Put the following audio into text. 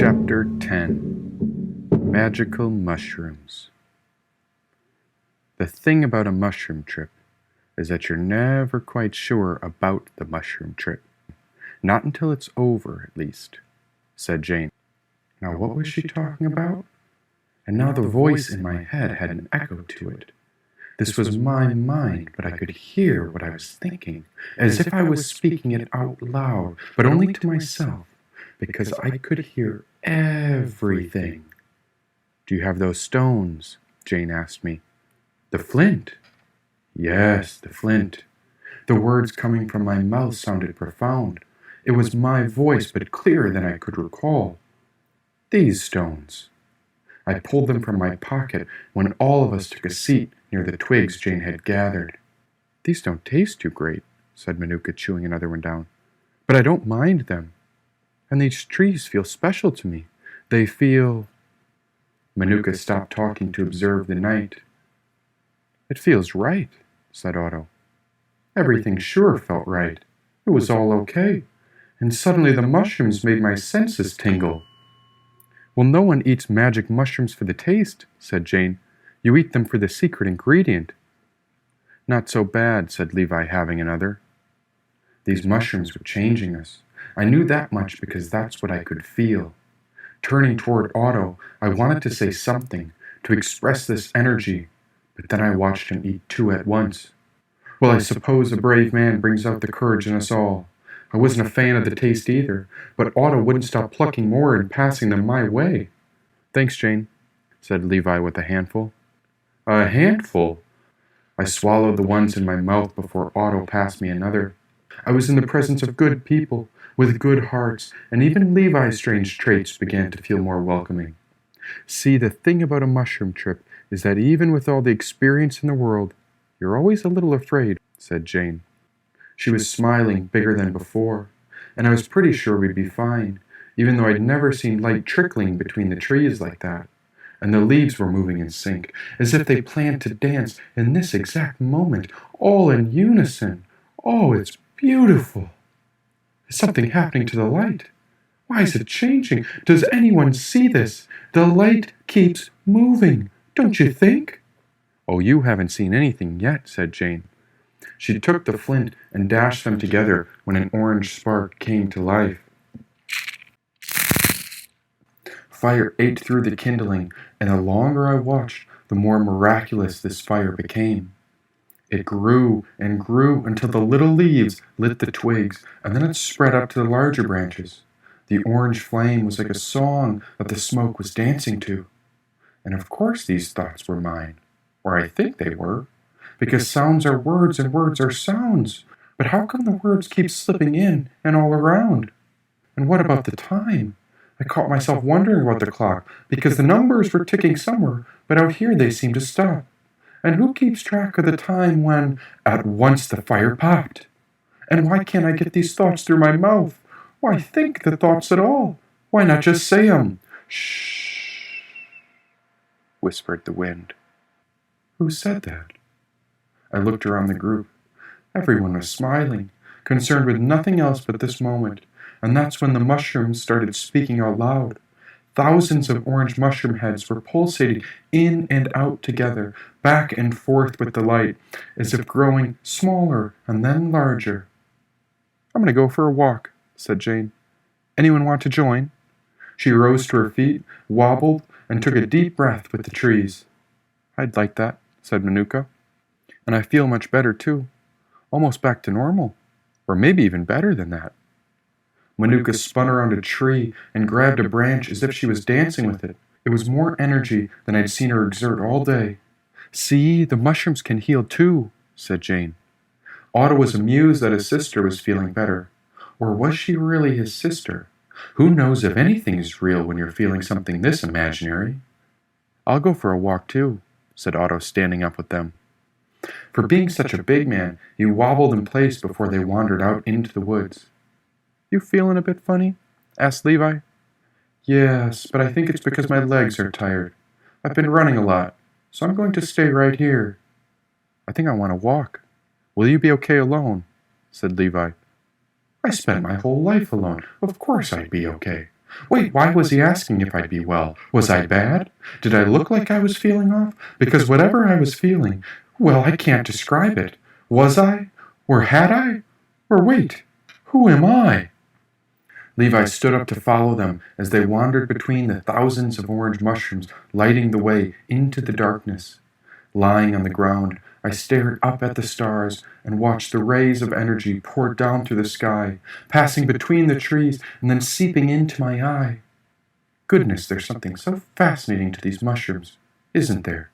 Chapter 10 Magical Mushrooms. The thing about a mushroom trip is that you're never quite sure about the mushroom trip. Not until it's over, at least, said Jane. Now what was she talking about? And now the voice in my head had an echo to it. This was my mind, but I could hear what I was thinking, as if I was speaking it out loud, but only to myself, because I could hear everything. Do you have those stones? Jane asked me. The flint? Yes, the flint. The words coming from my mouth sounded profound. It was my voice, but clearer than I could recall. These stones. I pulled them from my pocket when all of us took a seat near the twigs Jane had gathered. These don't taste too great, said Manuka, chewing another one down. But I don't mind them. And these trees feel special to me. They feel... Manuka stopped talking to observe the night. It feels right, said Otto. Everything sure felt right. It was all okay. And suddenly the mushrooms made my senses tingle. Well, no one eats magic mushrooms for the taste, said Jane. You eat them for the secret ingredient. Not so bad, said Levi, having another. These mushrooms were changing us. I knew that much because that's what I could feel. Turning toward Otto, I wanted to say something, to express this energy, but then I watched him eat two at once. Well, I suppose a brave man brings out the courage in us all. I wasn't a fan of the taste either, but Otto wouldn't stop plucking more and passing them my way. Thanks, Jane, said Levi with a handful. A handful? I swallowed the ones in my mouth before Otto passed me another. I was in the presence of good people, with good hearts, and even Levi's strange traits began to feel more welcoming. See, the thing about a mushroom trip is that even with all the experience in the world, you're always a little afraid, said Jane. She was smiling bigger than before, and I was pretty sure we'd be fine, even though I'd never seen light trickling between the trees like that. And the leaves were moving in sync, as if they planned to dance in this exact moment, all in unison. Oh, it's beautiful. Is something happening to the light? Why is it changing? Does anyone see this? The light keeps moving, don't you think? Oh, you haven't seen anything yet, said Jane. She took the flint and dashed them together when an orange spark came to life. Fire ate through the kindling, and the longer I watched, the more miraculous this fire became. It grew and grew until the little leaves lit the twigs, and then it spread up to the larger branches. The orange flame was like a song that the smoke was dancing to. And of course these thoughts were mine, or I think they were, because sounds are words and words are sounds. But how come the words keep slipping in and all around? And what about the time? I caught myself wondering about the clock, because the numbers were ticking somewhere, but out here they seemed to stop. And who keeps track of the time when, at once the fire popped? And why can't I get these thoughts through my mouth? Why think the thoughts at all? Why not just say 'em? Shh, whispered the wind. Who said that? I looked around the group. Everyone was smiling, concerned with nothing else but this moment, and that's when the mushrooms started speaking out loud. Thousands of orange mushroom heads were pulsating in and out together, back and forth with the light, as if growing smaller and then larger. I'm going to go for a walk, said Jane. Anyone want to join? She rose to her feet, wobbled, and took a deep breath with the trees. I'd like that, said Manuka. And I feel much better, too. Almost back to normal. Or maybe even better than that. Manuka spun around a tree and grabbed a branch as if she was dancing with it. It was more energy than I'd seen her exert all day. See, the mushrooms can heal too, said Jane. Otto was amused that his sister was feeling better. Or was she really his sister? Who knows if anything is real when you're feeling something this imaginary? I'll go for a walk too, said Otto, standing up with them. For being such a big man, he wobbled in place before they wandered out into the woods. You feeling a bit funny? Asked Levi. Yes, but I think it's because my legs are tired. I've been running a lot, so I'm going to stay right here. I think I want to walk. Will you be okay alone? Said Levi. I spent my whole life alone. Of course I'd be okay. Wait, why was he asking if I'd be well? Was I bad? Did I look like I was feeling off? Because whatever I was feeling, well, I can't describe it. Was I? Or had I? Or wait, who am I? Levi stood up to follow them as they wandered between the thousands of orange mushrooms, lighting the way into the darkness. Lying on the ground, I stared up at the stars and watched the rays of energy pour down through the sky, passing between the trees and then seeping into my eye. Goodness, there's something so fascinating to these mushrooms, isn't there?